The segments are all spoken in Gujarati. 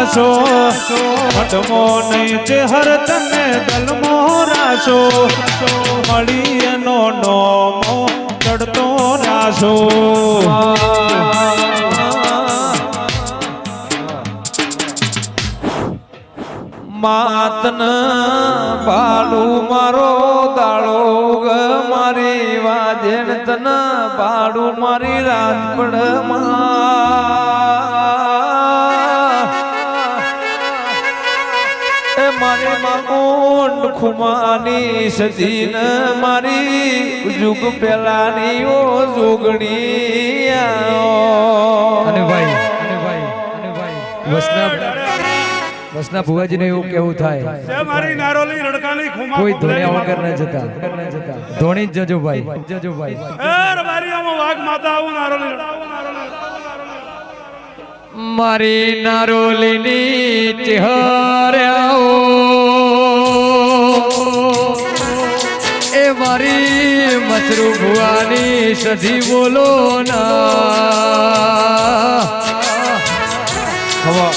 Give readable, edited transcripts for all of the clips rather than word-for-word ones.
રાશો મઢમો નહીં છે હર તને દલમો રાશો મળી એનો નોમો ચડતો રાશો માતન બાલુ મારો દાળો ગ મારી વાજેણ તન બાળુ મારી રાજપડ એ મારી મામુંડ ખુમાની સજીન મારી જુગ પેલાની ઓ જોગણી અને ભાઈ વસના ભુવાજીને એવું કેવું થાય છે મારી નારોલી રડકાની ખુમા કોઈ ધોણિયા વગર ન જતા ધોણી જ જજો ભાઈ એ રબારીયામાં વાઘ માતા આવું નારોલી મારી નારોલીની ચહેરાઓ એ મારી મસરૂ ભુવાની સધી બોલો ના હવા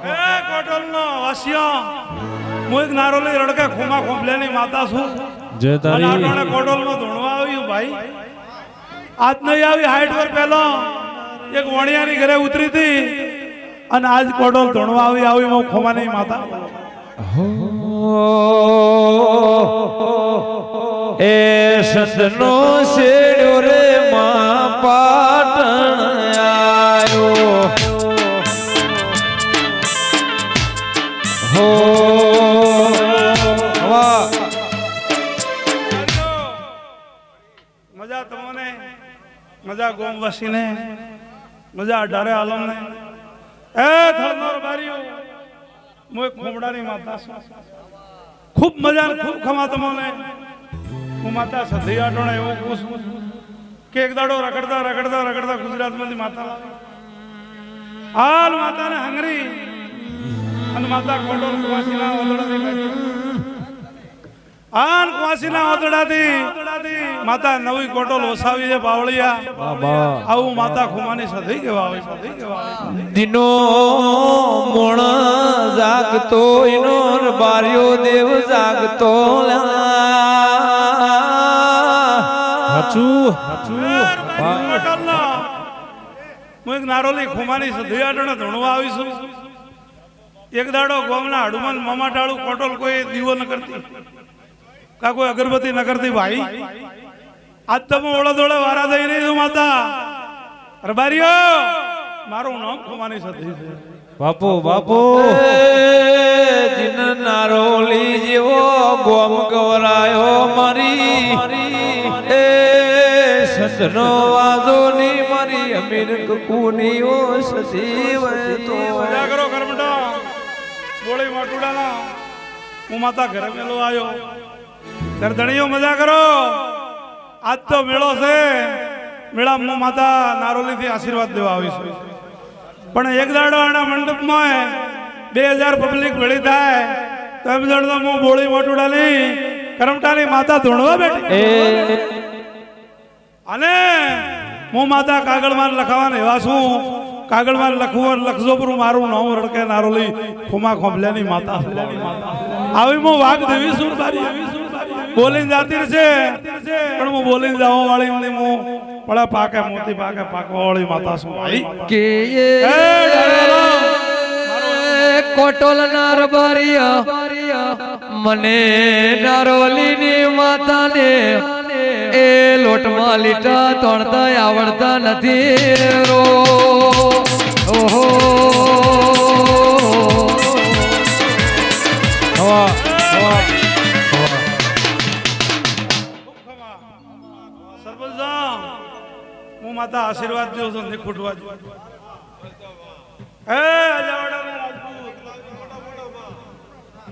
એ કોટલનો વાસિયા હું એક નારોલી રડકા ખુમા ખોંભલેની માતા છું જય અને તારી આટોણે કોટલનો ધૂણવા આવ્યું ભાઈ આજ નહીં આવી હાઈટ પર પહેલો એક વણિયાની ઘરે ઉતરી હતી અને આજ કોટલ ધૂણવા આવી હું ખોમાની માતા એ સતનો શેડ્યો રે માં પાટણ આયો હો વાહ મજા તમને મજા ગોમવાસીને મજા અઢારે આલમને એ થળનોર બારીઓ હું એક ખોમડાની માતા છું ખૂબ મજા ને ખૂબ ખમા તમને હું માતા સધી આટોણે એવું પૂછું કે એક દાડો રખડતા ગુજરાતમાંથી માતા હાલ માતાને હંગરી અને માતા કોટોલ કુવાસીના ઓદડાથી બેઠી આન કુવાસીના ઓદડાથી માતા નવી કોટોલ ઓસાવી છે બાવળિયા આવું માતા ખુમાની સધી કેવા આવે દિનો મોણ જાગતો એનો બાર્યો દેવ જાગતો હાચું હું એક નારોલી ખુમાની સધી આટણે ધણવા આવીશું એક દાડો ગોમના હડુમાન મામાટાળું કોટોલ કોઈ દીવો ન કરતી કા કોઈ અગરબત્તી ન કરતી ભાઈ આજ તમે ઓળો દોડે વારા દઈ રહી છું માતા રબારીઓ મારું નામ ખુમાની સધી છે બાપુ જીન નારોલી જેવો ગોમ ગવરાયો મારી એ સતનો વાજો ની મારી અમીર કુની ઓ સજીવ તો મજા કરો કરમટા બોળી માટુડાના હું માતા ઘરે મેલો આવ્યો દરધણીઓ મજા કરો આજ તો મેળો છે મેળા હું માતા નારોલી થી આશીર્વાદ દેવા આવીશું પણ એક દાડો આના મંડપમાં 2000 પબ્લિક ભેળી થાય તો એમ દાડો હું બોળી માટુડાની કરમટાની માતા ધૂણવા બેઠી અને હું માતા કાગળમાં લખાવાને એવા છું કાગળમાં લખવું લખજો પર મારું નામ રડકે નારોલી ખુમા ખોંભલ્યાની માતા આવી હું વાઘ દેવી સુર બારી બોલીને જાતી છે પણ હું બોલીને જવા વાળી હું પડા પાકે મોતી પાકે પાકવા વાળી માતા છું ભાઈ કે કોટોલ નારબારિયા મને નારોલીની માતાને એ લોટમાં લીટા તોડતા આવડતા નથી રો ઓહો સરપંચ હું માતા આશીર્વાદ દઉં છું ને ખૂટવા દઉં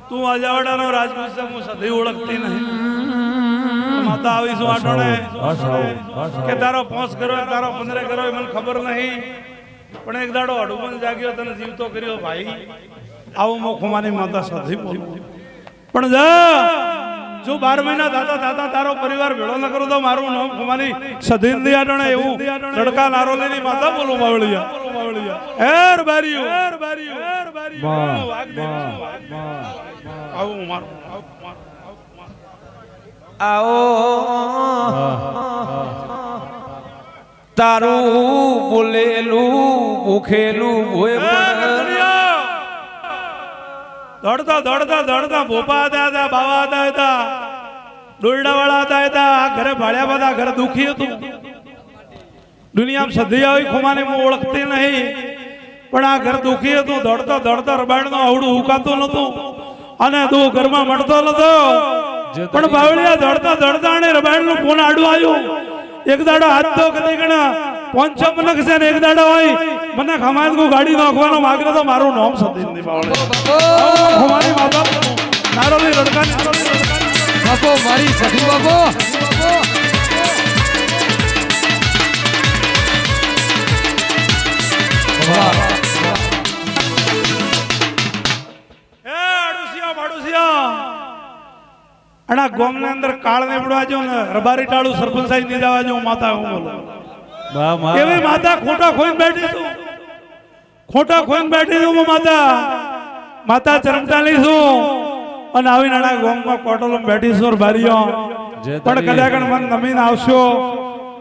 તું અજાવડાનો રાજપૂત છે હું સધી ઓળખતી નહીં માતા આવીશું આટોણે કે તારો 5 કરો તારો 15 કરો મને ખબર નહીં પણ એક દાડો હડુમન જાગ્યો તને જીવતો કર્યો ભાઈ આવું મો ખુમાની માતા સધી બોલું પણ જા જો 12 મહિના થતા તારો પરિવાર ભેળો ન કરો તો મારું નામ ખુમાની સધીન દિયાડણે એવું લડકા નારોલીની માતા બોલું બાવળિયા હેર બારીયું આવું મારું આવો તારું બોલેલું ભૂખેલું ભોય દોડતા ભોપા હતા બાવા હતા ડોરડા વાળા હતા આ ઘરે ભાડ્યા બધા ઘરે દુખી હતું દુનિયામાં સધી આવી ખુમાને હું ઓળખતી નહીં પણ આ ઘર દુખી હતું દોડતા રબાડનો આવડું ઉકાતું નતું અને તું ઘરમાં મળતો નતો પણ બાવળિયા દોડતા અને રબાડનું ફોન આડું આવ્યું એક દાડો હાથ તો કદી ગણા પાંચ મનક છે ને એક દાડો હોય મને ખમાદ કો ગાડી નાખવાનો માગરે તો મારું નામ સતીન ની બાવળિયા ખમાની માતા નારોલી લડકાની બાપો મારી સધી બાપો અને ગોમની અંદર કાળ ને પડવા જો ને રબારી ટાળું સરપંચ સાહેબ ની જવા જો માતા હું બોલું એવી માતા ખોટા ખોઈને બેઠી છું માતા ચરમટાલી છું અને આવી નાના ગોમમાં કોટલોમાં બેઠી છું બારીઓ પણ કદાચ મન નમીન આવશો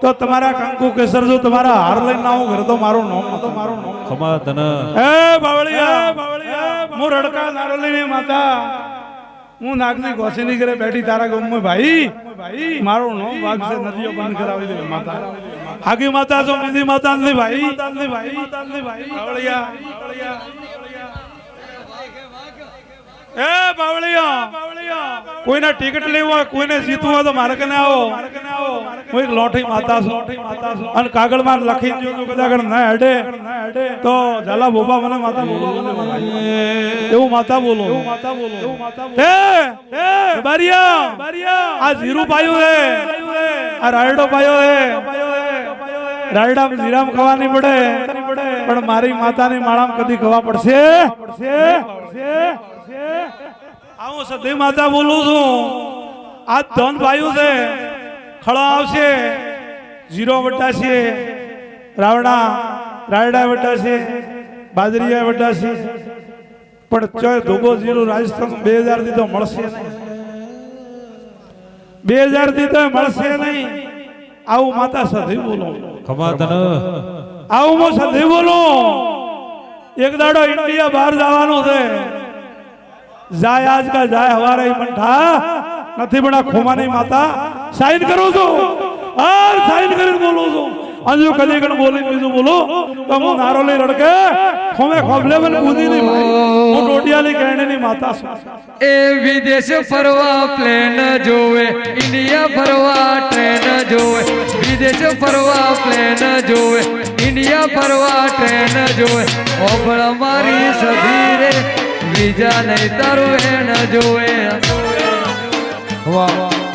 તો તમારા કંકુ કેસર જો તમારા હાર લઈને આવું ઘર તો મારું નામ ખમા તને હે બાવળિયા હું રડકા નારોલીની માતા હું નાગની ગોસીની ઘરે બેઠી તારા ગામમાં ભાઈ મારું નામ વાઘ છે નદીઓ બંધ કરાવી દે માતા આગી માતા છો બીજી માતા નથી ભાઈ બાવળિયા એ બાવળિયા કોઈને ટિકિટ લેવું હોય કોઈને જીતવું હોય તો મારે કને આવો હું એક લોઠી માતા છું અને કાગળમાં લખીને જો કદાચ ના હેડે તો ઝાલા બોબા મને માતા બોલો એવું માતા બોલો હે બારિયા આ જીરું પાયું હે આ રાયડો પાયો હે રાયડા જીરામ ખાવાની પડે પણ મારી માતાની માળામાં કદી ખવા પડશે આવું સધી માતા બોલું છું આ ધન પાયું છે ખળો આવશે જીરો વટાશે રાયડા વટાશે બાજરીયા વટાશે પણ ચોય ધોબો જીરો રાજસ્થાન 2000 થી તો મળશે નહીં 2000 થી તો મળશે નહીં આવું માતા સધી બોલો ખમા તને આવું હું સધી બોલો એક દાડો ઇન્ડિયા બહાર જવાનું છે જાય આજ કા જાય હવારે મંઠા નથી બના ખોમાની માતા સાઈન કરું છું और साइन કરીને બોલું છું અંજુ કદી કણ બોલી બીજું બોલો તો હું નારોલી રડકે ખોમે ખોબલે મને બુધી નહીં ભાઈ હું ટોટિયાલી કહેણીની માતા છું એ વિદેશ ફરવા પ્લેન જોવે ઇન્ડિયા ફરવા ટ્રેન જોવે વિદેશ ફરવા પ્લેન જોવે ઇન્ડિયા ફરવા ટ્રેન જોવે ઓબળ મારી સધી રે બીજા નહીં તારું એન જોવે વાહ વાહ